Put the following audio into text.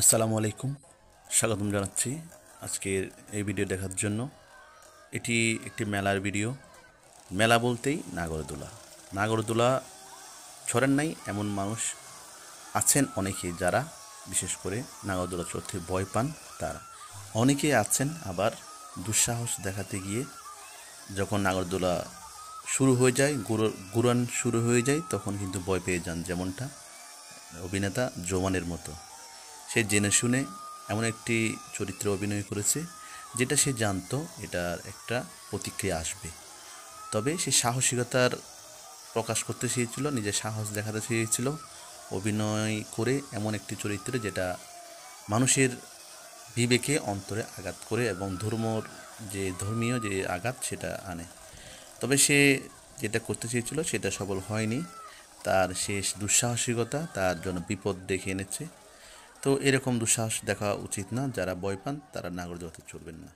আসসালামু আলাইকুম, স্বাগতম জানাচ্ছি আজকের এই ভিডিও দেখার জন্য। এটি একটি মেলার ভিডিও। মেলা বলতেই নাগরদোলা। নাগরদোলা ছড়েন নাই এমন মানুষ আছেন অনেকেই, যারা বিশেষ করে নাগরদোলা চড়তে ভয় পান। তারা অনেকেই আছেন আবার দুঃসাহস দেখাতে গিয়ে যখন নাগরদোলা শুরু হয়ে যায়, গুড়ান শুরু হয়ে যায়, তখন কিন্তু ভয় পেয়ে যান, যেমনটা অভিনেতা জোমানের মতো। সে জেনে শুনে এমন একটি চরিত্রে অভিনয় করেছে যেটা সে জানতো এটার একটা প্রতিক্রিয়া আসবে, তবে সে সাহসিকতার প্রকাশ করতে চেয়েছিল, নিজের সাহস দেখাতে চেয়েছিল অভিনয় করে এমন একটি চরিত্রে যেটা মানুষের বিবেকে অন্তরে আঘাত করে এবং ধর্মীয় যে আঘাত সেটা আনে। তবে সে যেটা করতে চেয়েছিল সেটা সফল হয়নি। তার শেষ দুঃসাহসিকতা তার জন্য বিপদ ডেকে এনেছে। তো এরকম দুঃসাহস দেখা উচিত না। যারা ভয় পান তারা নাগরদোলাতে চড়বেন না।